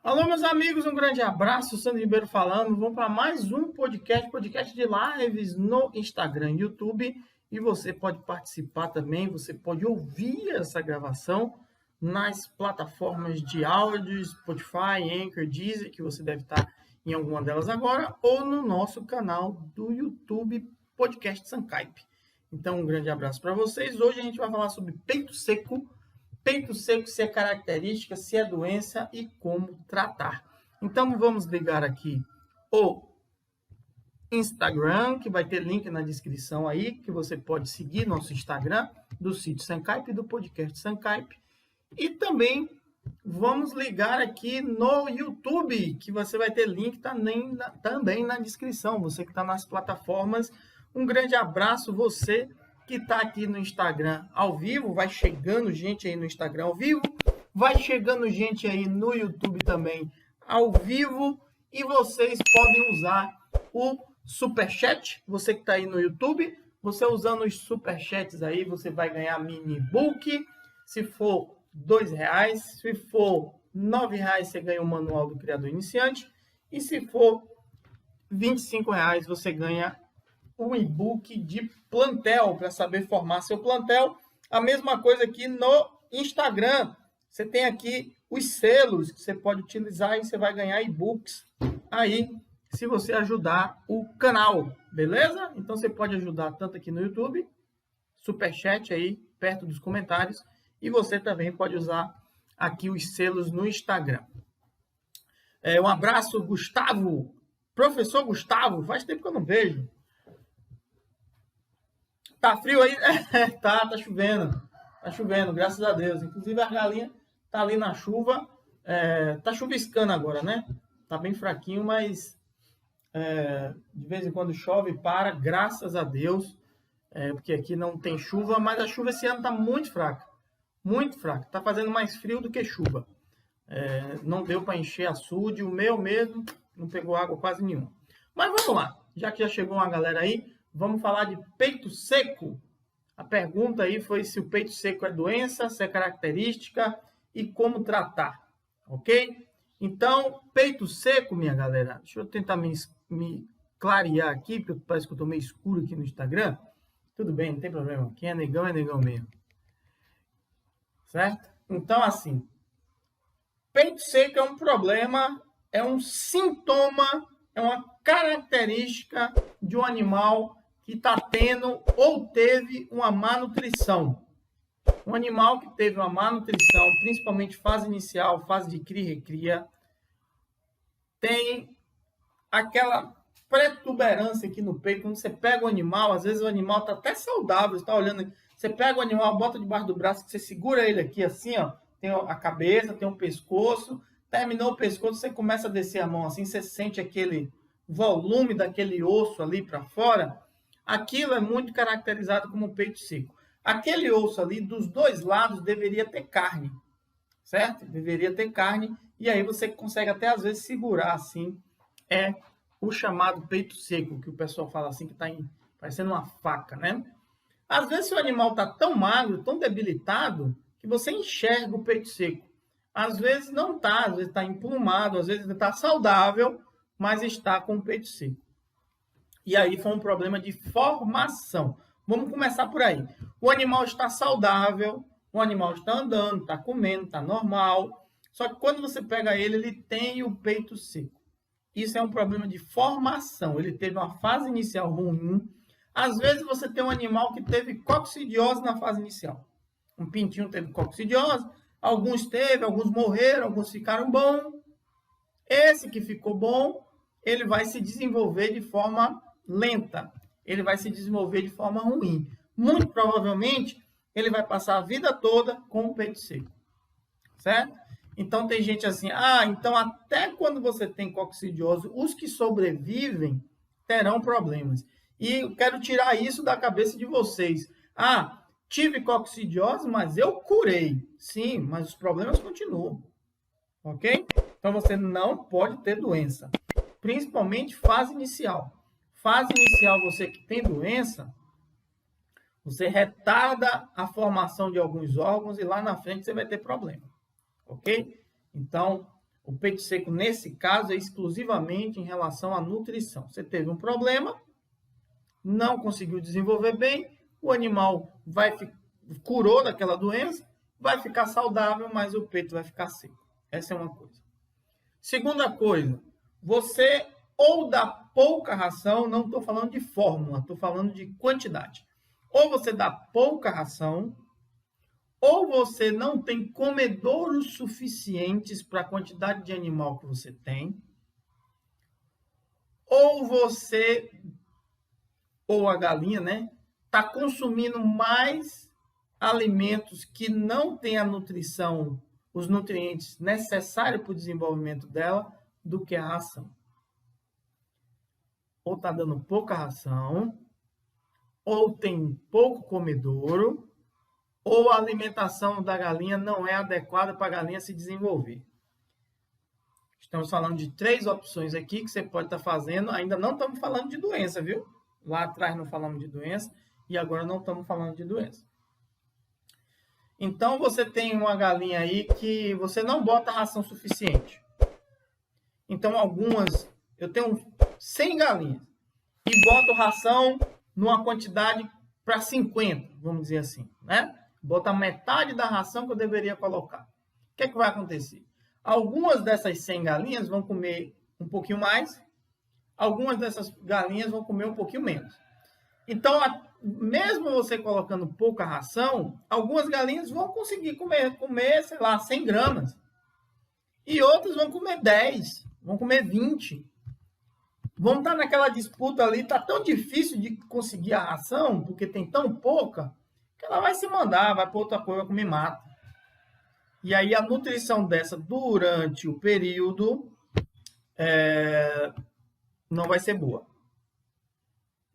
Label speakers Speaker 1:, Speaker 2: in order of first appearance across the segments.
Speaker 1: Alô, meus amigos, um grande abraço, Sandro Ribeiro falando. Vamos para mais um podcast de lives no Instagram, YouTube. E você pode participar também, você pode ouvir essa gravação nas plataformas de áudio, Spotify, Anchor, Deezer, que você deve estar em alguma delas agora, ou no nosso canal do YouTube, Podcast Sancaipe. Então, um grande abraço para vocês. Hoje a gente vai falar sobre peito seco. Peito seco, se é característica, se é doença e como tratar. Então, vamos ligar aqui o Instagram, que vai ter link na descrição aí, que você pode seguir nosso Instagram, do sítio Sancaipe e do podcast Sancaipe. E também vamos ligar aqui no YouTube, que você vai ter link também na descrição. Você que está nas plataformas, um grande abraço, você que está aqui no Instagram ao vivo, vai chegando gente aí no Instagram ao vivo, vai chegando gente aí no YouTube também ao vivo, e vocês podem usar o Superchat, você que está aí no YouTube, você usando os Superchats aí, você vai ganhar mini book, se for R$2, se for R$9, você ganha o manual do criador iniciante, e se for R$25, você ganha um e-book de plantel, para saber formar seu plantel. A mesma coisa aqui no Instagram. Você tem aqui os selos que você pode utilizar e você vai ganhar e-books aí, se você ajudar o canal, beleza? Então você pode ajudar tanto aqui no YouTube, Superchat aí, perto dos comentários, e você também pode usar aqui os selos no Instagram. Um abraço, Gustavo. Professor Gustavo, faz tempo que eu não vejo. Tá frio aí? Tá chovendo. Tá chovendo, graças a Deus. Inclusive a galinha tá ali na chuva. Tá chuviscando agora, né? Tá bem fraquinho, mas de vez em quando chove e para, graças a Deus. Porque aqui não tem chuva, mas a chuva esse ano tá muito fraca. Muito fraca. Tá fazendo mais frio do que chuva. Não deu para encher açude. O meu mesmo não pegou água quase nenhuma. Mas vamos lá. Já que já chegou uma galera aí, vamos falar de peito seco. A pergunta aí foi se o peito seco é doença, se é característica e como tratar, ok? Então, peito seco, minha galera, deixa eu tentar me clarear aqui, porque parece que eu estou meio escuro aqui no Instagram. Tudo bem, não tem problema. Quem é negão mesmo. Certo? Então, assim, peito seco é um problema, é um sintoma, é uma característica de um animal que está tendo ou teve uma má nutrição. Um animal que teve uma má nutrição, principalmente fase inicial, fase de cria e recria, tem aquela protuberância aqui no peito. Quando você pega o animal, às vezes o animal está até saudável, você está olhando, você pega o animal, bota debaixo do braço, você segura ele aqui assim, ó, tem a cabeça, tem o pescoço, terminou o pescoço, você começa a descer a mão assim, você sente aquele volume daquele osso ali para fora. Aquilo é muito caracterizado como peito seco. Aquele osso ali, dos dois lados, deveria ter carne, certo? Deveria ter carne, e aí você consegue até às vezes segurar assim, o chamado peito seco, que o pessoal fala assim, que está parecendo uma faca, né? Às vezes o animal está tão magro, tão debilitado, que você enxerga o peito seco. Às vezes não está, às vezes está emplumado, às vezes está saudável, mas está com o peito seco. E aí foi um problema de formação. Vamos começar por aí. O animal está saudável, o animal está andando, está comendo, está normal. Só que quando você pega ele, ele tem o peito seco. Isso é um problema de formação. Ele teve uma fase inicial ruim. Às vezes você tem um animal que teve coccidiose na fase inicial. Um pintinho teve coccidiose, alguns teve, alguns morreram, alguns ficaram bons. Esse que ficou bom, ele vai se desenvolver de forma lenta. Ele vai se desenvolver de forma ruim. Muito provavelmente, ele vai passar a vida toda com o peito seco. Certo? Então, tem gente assim, então até quando você tem coccidiose, os que sobrevivem terão problemas. E eu quero tirar isso da cabeça de vocês. Tive coccidiose, mas eu curei. Sim, mas os problemas continuam. Ok? Então, você não pode ter doença. Principalmente fase inicial. Fase inicial, você que tem doença, você retarda a formação de alguns órgãos e lá na frente você vai ter problema. Ok? Então, O peito seco, nesse caso, é exclusivamente em relação à nutrição. Você teve um problema, não conseguiu desenvolver bem, o animal curou daquela doença, vai ficar saudável, mas o peito vai ficar seco. Essa é uma coisa. Segunda coisa, você ou dá pouca ração, não estou falando de fórmula, estou falando de quantidade. Ou você dá pouca ração, ou você não tem comedouros suficientes para a quantidade de animal que você tem, ou você, ou a galinha, né, está consumindo mais alimentos que não têm a nutrição, os nutrientes necessários para o desenvolvimento dela, do que a ração. Ou está dando pouca ração, ou tem pouco comedouro, ou a alimentação da galinha não é adequada para a galinha se desenvolver. Estamos falando de 3 opções aqui que você pode estar fazendo. Ainda não estamos falando de doença, viu? Lá atrás não falamos de doença e agora não estamos falando de doença. Então, você tem uma galinha aí que você não bota ração suficiente. Então, eu tenho 100 galinhas e boto ração numa quantidade para 50, vamos dizer assim, né? Bota metade da ração que eu deveria colocar. O que é que vai acontecer? Algumas dessas 100 galinhas vão comer um pouquinho mais, algumas dessas galinhas vão comer um pouquinho menos. Então, mesmo você colocando pouca ração, algumas galinhas vão conseguir comer, sei lá, 100 gramas. E outras vão comer 10, vão comer 20. Vão estar naquela disputa ali, está tão difícil de conseguir a ração, porque tem tão pouca, que ela vai se mandar, vai para outra coisa, vai comer mato. E aí a nutrição dessa durante o período não vai ser boa.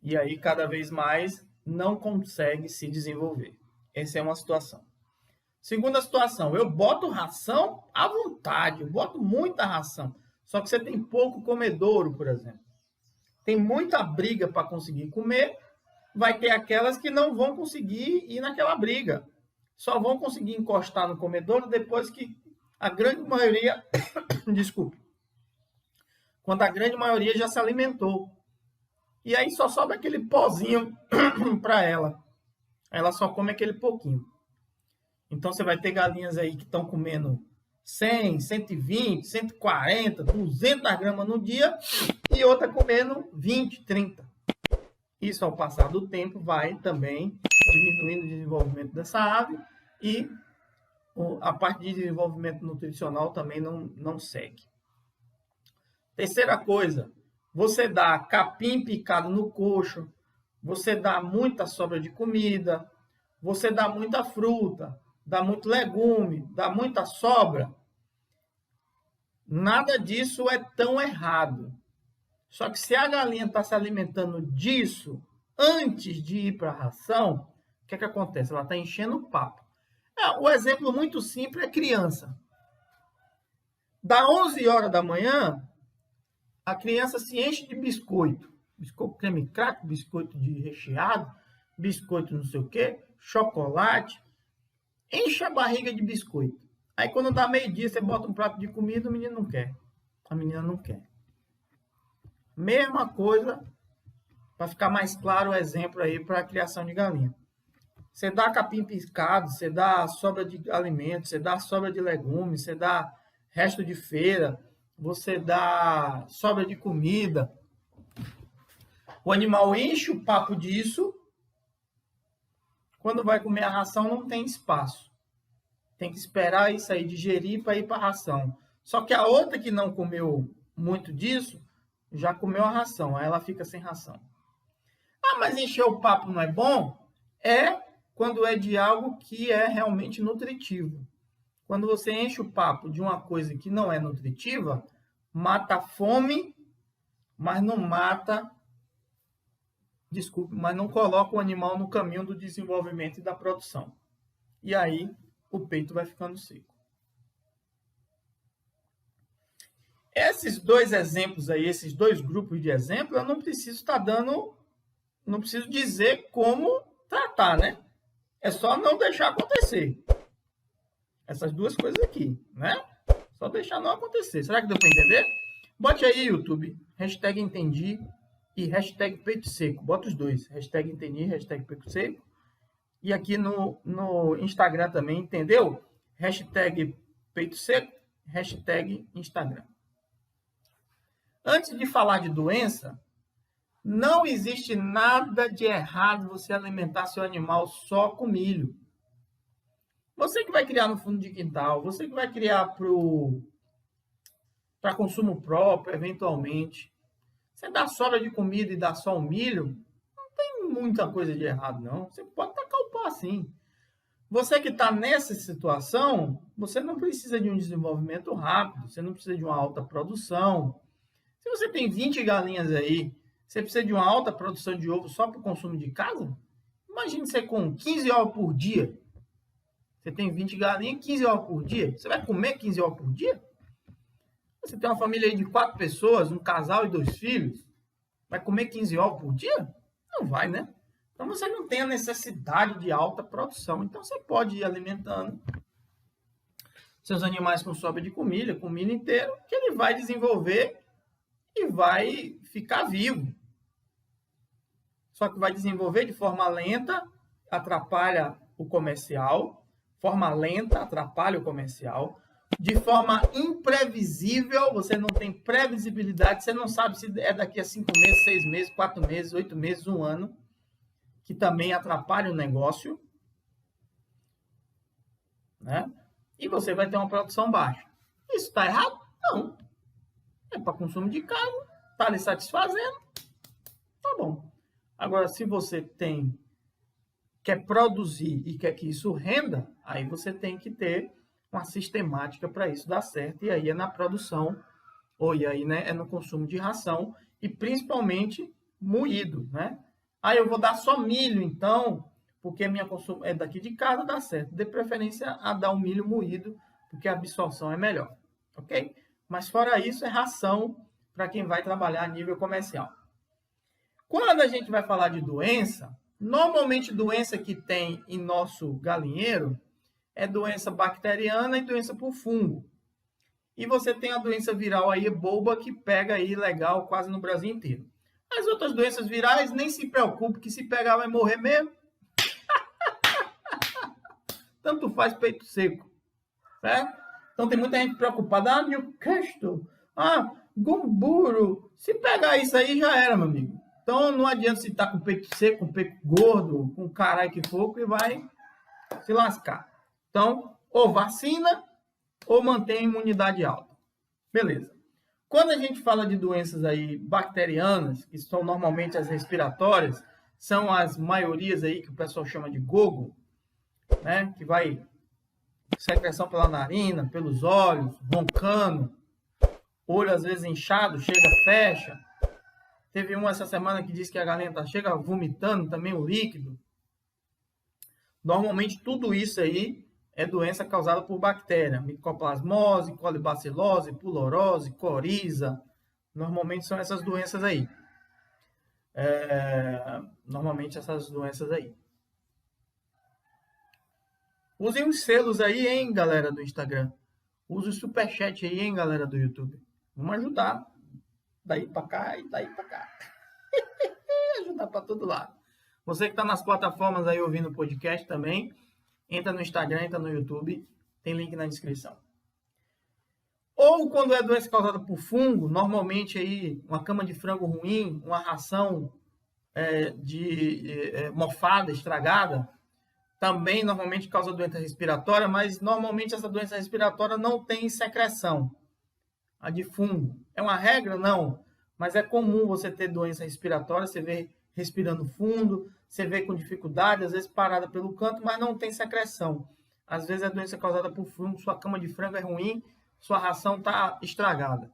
Speaker 1: E aí cada vez mais não consegue se desenvolver. Essa é uma situação. Segunda situação, eu boto ração à vontade, eu boto muita ração. Só que você tem pouco comedouro, por exemplo. Tem muita briga para conseguir comer, vai ter aquelas que não vão conseguir ir naquela briga. Só vão conseguir encostar no comedouro depois que a grande maioria, desculpe, quando a grande maioria já se alimentou. E aí só sobra aquele pozinho para ela. Ela só come aquele pouquinho. Então você vai ter galinhas aí que estão comendo 100, 120, 140, 200 gramas no dia e outra comendo 20, 30. Isso, ao passar do tempo, vai também diminuindo o desenvolvimento dessa ave e a parte de desenvolvimento nutricional também não segue. Terceira coisa, você dá capim picado no coxo, você dá muita sobra de comida, você dá muita fruta, dá muito legume, dá muita sobra. Nada disso é tão errado. Só que se a galinha está se alimentando disso antes de ir para a ração, o que é que acontece? Ela está enchendo o papo. O exemplo muito simples é criança. Da 11 horas da manhã, a criança se enche de biscoito. Biscoito creme crack, biscoito de recheado, biscoito não sei o quê, chocolate. Enche a barriga de biscoito. Aí quando dá meio-dia, você bota um prato de comida, o menino não quer. A menina não quer. Mesma coisa, para ficar mais claro o exemplo aí para a criação de galinha. Você dá capim picado, você dá sobra de alimentos, você dá sobra de legumes, você dá resto de feira, você dá sobra de comida. O animal enche o papo disso. Quando vai comer a ração, não tem espaço. Tem que esperar isso aí digerir para ir para a ração. Só que a outra que não comeu muito disso, já comeu a ração. Aí ela fica sem ração. Mas encher o papo não é bom? É quando é de algo que é realmente nutritivo. Quando você enche o papo de uma coisa que não é nutritiva, mata a fome, mas não mata... Desculpe, mas não coloca o animal no caminho do desenvolvimento e da produção. E aí, o peito vai ficando seco. Esses dois exemplos aí, esses dois grupos de exemplos, eu não preciso estar dando, não preciso dizer como tratar, né? É só não deixar acontecer. Essas duas coisas aqui, né? Só deixar não acontecer. Será que deu para entender? Bote aí, YouTube, hashtag entendi e hashtag peito seco. Bota os dois, hashtag entendi, hashtag peito seco. E aqui no Instagram também, entendeu? Hashtag peito seco, hashtag Instagram. Antes de falar de doença, não existe nada de errado você alimentar seu animal só com milho. Você que vai criar no fundo de quintal, você que vai criar para consumo próprio, eventualmente. Você dá sobra de comida e dá só o milho, não tem muita coisa de errado, não. Você pode tacar o pau assim. Você que está nessa situação, você não precisa de um desenvolvimento rápido, você não precisa de uma alta produção. Se você tem 20 galinhas aí, você precisa de uma alta produção de ovo só para o consumo de casa? Imagine você com 15 ovos por dia. Você tem 20 galinhas, 15 ovos por dia. Você vai comer 15 ovos por dia? Você tem uma família aí de 4 pessoas, um casal e 2 filhos. Vai comer 15 ovos por dia? Não vai, né? Então você não tem a necessidade de alta produção. Então você pode ir alimentando seus animais com sobra de comida, com o milho inteiro, que ele vai desenvolver e vai ficar vivo. Só que vai desenvolver de forma lenta, atrapalha o comercial. Forma lenta, atrapalha o comercial. De forma imprevisível, você não tem previsibilidade, você não sabe se é daqui a 5 meses, 6 meses, 4 meses, 8 meses, 1 ano, que também atrapalha o negócio, né? E você vai ter uma produção baixa. Isso está errado? Não. É para consumo de carne, está lhe satisfazendo, tá bom. Agora, se você quer produzir e quer que isso renda, aí você tem que ter uma sistemática para isso dar certo, e aí é na produção, ou e aí, né, é no consumo de ração, e principalmente moído, né? Aí eu vou dar só milho, então, porque minha consumo é daqui de casa, dá certo. Dê preferência a dar o milho moído, porque a absorção é melhor, ok? Mas fora isso, é ração para quem vai trabalhar a nível comercial. Quando a gente vai falar de doença, normalmente doença que tem em nosso galinheiro é doença bacteriana e doença por fungo. E você tem a doença viral aí, boba, que pega aí legal quase no Brasil inteiro. As outras doenças virais, nem se preocupe, que se pegar vai morrer mesmo. Tanto faz peito seco, certo? Então tem muita gente preocupada. Ah, Newcastle, Gumburo. Se pegar isso aí, já era, meu amigo. Então não adianta se estar com peito seco, com peito gordo, com caralho que for, que vai se lascar. Então, ou vacina, ou mantém a imunidade alta. Beleza. Quando a gente fala de doenças aí bacterianas, que são normalmente as respiratórias, são as maiorias aí que o pessoal chama de gogo, né? Que vai secreção pela narina, pelos olhos, roncando, olho às vezes inchado, chega, fecha. Teve uma essa semana que disse que a galinha chega vomitando também o líquido. Normalmente tudo isso aí é doença causada por bactéria. Micoplasmose, colibacilose, pulorose, coriza. Normalmente são essas doenças aí. Usem os selos aí, hein, galera do Instagram. Use o superchat aí, hein, galera do YouTube. Vamos ajudar. Daí pra cá e daí pra cá. Ajudar pra todo lado. Você que tá nas plataformas aí ouvindo o podcast também, entra no Instagram, entra no YouTube, tem link na descrição. Ou quando é doença causada por fungo, normalmente aí uma cama de frango ruim, uma ração mofada, estragada, também normalmente causa doença respiratória, mas normalmente essa doença respiratória não tem secreção. A de fungo. É uma regra? Não. Mas é comum você ter doença respiratória, você vê respirando fundo, você vê com dificuldade, às vezes parada pelo canto, mas não tem secreção. Às vezes é doença causada por fungo, sua cama de frango é ruim, sua ração está estragada.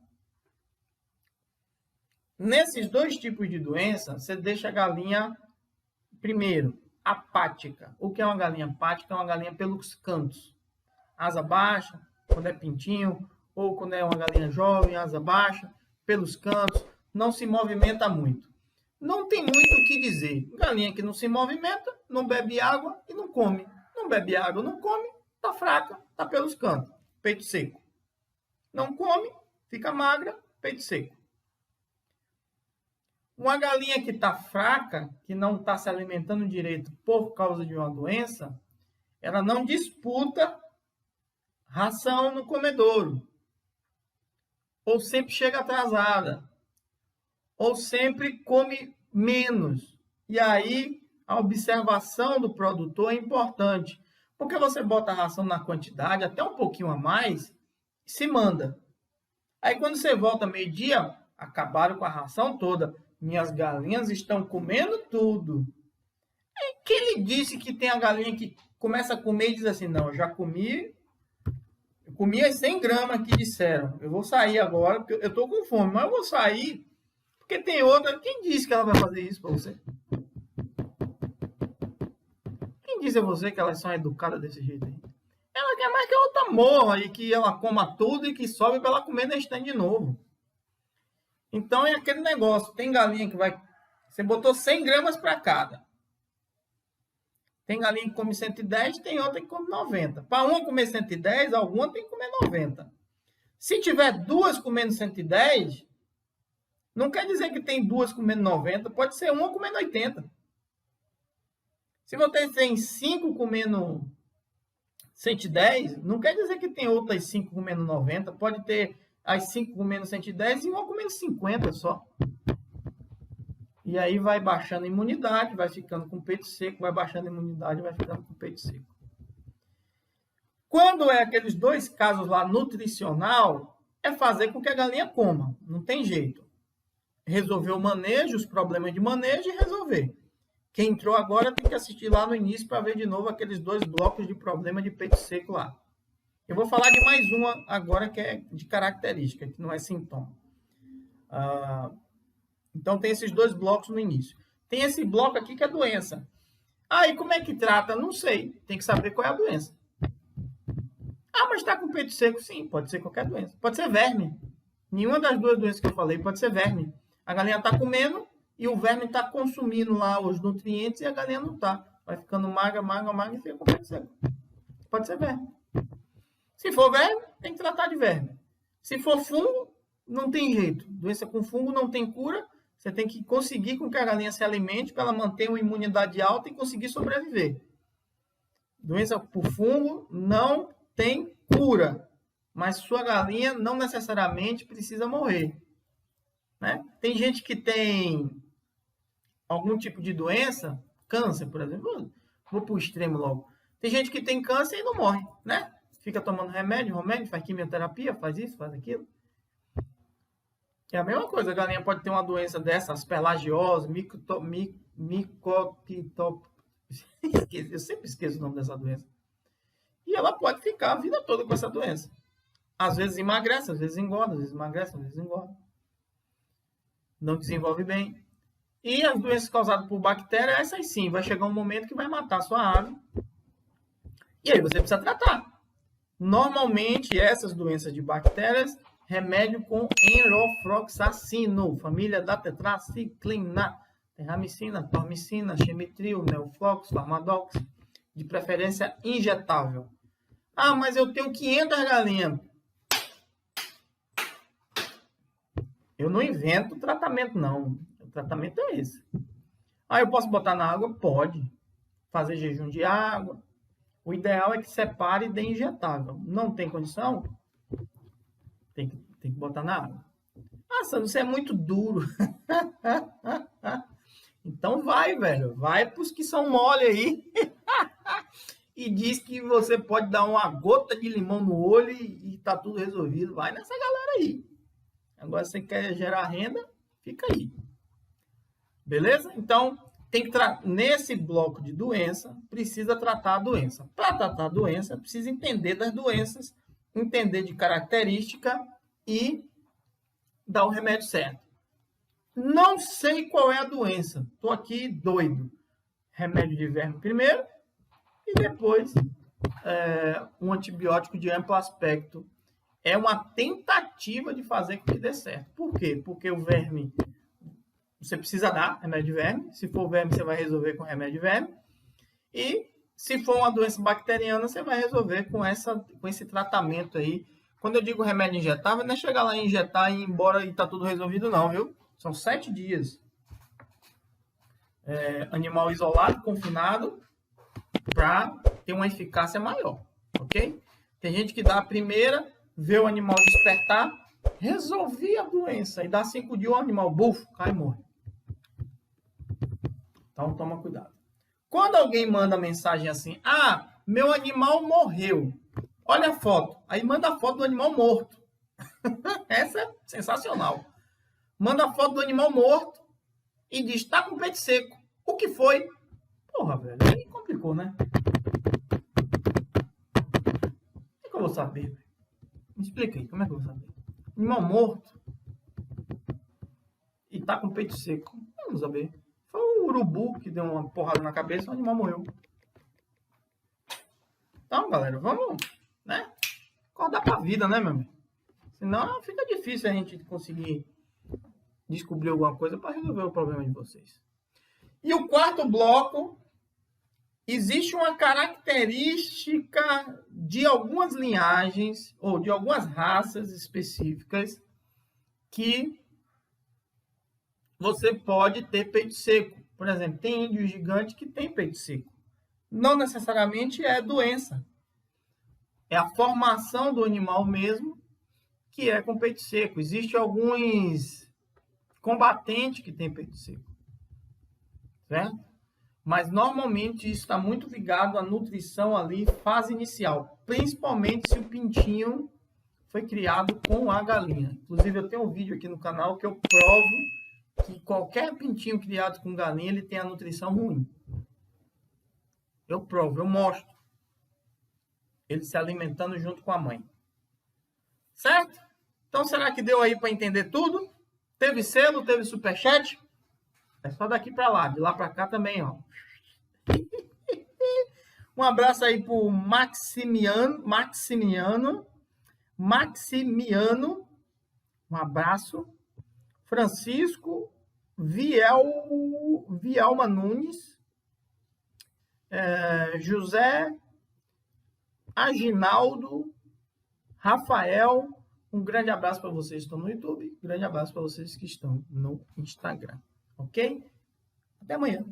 Speaker 1: Nesses dois tipos de doença, você deixa a galinha, primeiro, apática. O que é uma galinha apática? É uma galinha pelos cantos. Asa baixa, quando é pintinho, ou quando é uma galinha jovem, asa baixa, pelos cantos, não se movimenta muito. Não tem muito o que dizer. Galinha que não se movimenta, não bebe água e não come. Não bebe água, não come, tá fraca, tá pelos cantos, peito seco. Não come, fica magra, peito seco. Uma galinha que está fraca, que não está se alimentando direito por causa de uma doença, ela não disputa ração no comedouro. Ou sempre chega atrasada. Ou sempre come menos. E aí, a observação do produtor é importante. Porque você bota a ração na quantidade, até um pouquinho a mais, e se manda. Aí, quando você volta meio-dia, acabaram com a ração toda. Minhas galinhas estão comendo tudo. É que ele disse que tem a galinha que começa a comer e diz assim, não, eu já comi, eu comi as 100 gramas que disseram. Eu vou sair agora, porque eu estou com fome, mas eu vou sair, porque tem outra. Quem disse que ela vai fazer isso para você? Quem disse a você que elas são educadas desse jeito aí? Ela quer mais que a outra morra e que ela coma tudo e que sobe para ela comer na estande de novo. Então é aquele negócio, tem galinha que vai... Você botou 100 gramas para cada. Tem galinha que come 110, tem outra que come 90. Para uma comer 110, alguma tem que comer 90. Se tiver duas comendo 110, não quer dizer que tem duas comendo 90, pode ser uma comendo 80. Se você tem 5 comendo 110, não quer dizer que tem outras 5 comendo 90, pode ter as 5 comendo 110 e uma comendo 50 só. E aí vai baixando a imunidade, vai ficando com o peito seco, vai baixando a imunidade, vai ficando com o peito seco. Quando é aqueles dois casos lá nutricional, é fazer com que a galinha coma. Não tem jeito. Resolver o manejo, os problemas de manejo e resolver. Quem entrou agora tem que assistir lá no início para ver de novo aqueles 2 blocos de problema de peito seco lá. Eu vou falar de mais uma agora que é de característica, que não é sintoma. Então, tem esses 2 blocos no início. Tem esse bloco aqui que é doença. E como é que trata? Não sei. Tem que saber qual é a doença. Mas está com peito seco? Sim, pode ser qualquer doença. Pode ser verme. Nenhuma das 2 doenças que eu falei pode ser verme. A galinha está comendo e o verme está consumindo lá os nutrientes e a galinha não está. Vai ficando magra e fica com peito seco. Pode ser verme. Se for verme, tem que tratar de verme. Se for fungo, não tem jeito. Doença com fungo não tem cura. Você tem que conseguir com que a galinha se alimente para ela manter uma imunidade alta e conseguir sobreviver. Doença por fungo não tem cura. Mas sua galinha não necessariamente precisa morrer. Né? Tem gente que tem algum tipo de doença, câncer, por exemplo. Vou para o extremo logo. Tem gente que tem câncer e não morre, né? Fica tomando remédio, faz quimioterapia, faz isso, faz aquilo. É a mesma coisa, a galinha pode ter uma doença dessa, asperlagiose, micopitop... Eu sempre esqueço o nome dessa doença. E ela pode ficar a vida toda com essa doença. Às vezes emagrece, às vezes engorda, às vezes emagrece, às vezes engorda. Não desenvolve bem. E as doenças causadas por bactéria, essas sim, vai chegar um momento que vai matar a sua ave. E aí você precisa tratar. Normalmente, essas doenças de bactérias, remédio com enrofloxacino, família da tetraciclina, terramicina, tormicina, chemitril, neoflox, farmadox, de preferência injetável. Mas eu tenho 500 galinhas. Eu não invento tratamento, não. O tratamento é esse. Eu posso botar na água? Pode. Fazer jejum de água. O ideal é que separe e dê injetável. Não tem condição? Tem que botar na água. Sandro, você é muito duro. Então vai, velho. Vai para os que são mole aí. E diz que você pode dar uma gota de limão no olho e tá tudo resolvido. Vai nessa galera aí. Agora, você quer gerar renda? Fica aí. Beleza? Então, tem que nesse bloco de doença, precisa tratar a doença. Para tratar a doença, precisa entender das doenças, entender de característica e dar o remédio certo. Não sei qual é a doença. Estou aqui doido. Remédio de verme primeiro e depois um antibiótico de amplo aspecto. É uma tentativa de fazer com que dê certo. Por quê? Porque o verme... Você precisa dar remédio de verme. Se for verme, você vai resolver com remédio de verme. E se for uma doença bacteriana, você vai resolver com esse tratamento aí, Quando eu digo remédio injetável, não é chegar lá e injetar e ir embora e tá tudo resolvido, não, viu? São 7 dias. Animal isolado, confinado, para ter uma eficácia maior, ok? Tem gente que dá a primeira, vê o animal despertar, resolvi a doença, e dá 5 dias o animal, bufo, cai e morre. Então, toma cuidado. Quando alguém manda mensagem assim, meu animal morreu, olha a foto, aí manda a foto do animal morto. Essa é sensacional. Manda a foto do animal morto e diz, tá com o peito seco. O que foi? Porra, velho, aí complicou, né? Como é que eu vou saber, velho? Me explica aí, como é que eu vou saber? Animal morto e tá com o peito seco. Vamos saber. Foi o urubu que deu uma porrada na cabeça e o animal morreu. Então, galera, vamos, né? Acordar pra vida, né, meu amigo? Senão fica difícil a gente conseguir descobrir alguma coisa para resolver o problema de vocês. E o quarto bloco, existe uma característica de algumas linhagens ou de algumas raças específicas que você pode ter peito seco. Por exemplo, tem índio gigante que tem peito seco. Não necessariamente é doença. É a formação do animal mesmo que é com peito seco. Existem alguns combatentes que têm peito seco. Certo? Mas normalmente isso está muito ligado à nutrição ali, fase inicial. Principalmente se o pintinho foi criado com a galinha. Inclusive eu tenho um vídeo aqui no canal que eu provo que qualquer pintinho criado com galinha, ele tem a nutrição ruim. Eu provo, eu mostro. Ele se alimentando junto com a mãe. Certo? Então será que deu aí para entender tudo? Teve selo, teve superchat? É só daqui para lá, de lá para cá também, ó. Um abraço aí pro Maximiano. Um abraço. Francisco Vielma Nunes. José Aginaldo. Rafael. Um grande abraço para vocês que estão no YouTube. Um grande abraço para vocês que estão no Instagram. Ok? Até amanhã.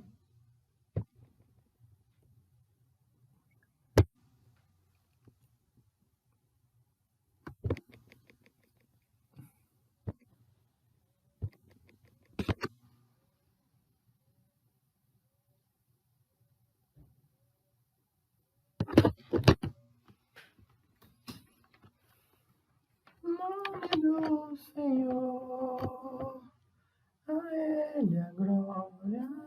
Speaker 1: Do Senhor, a Ele a glória.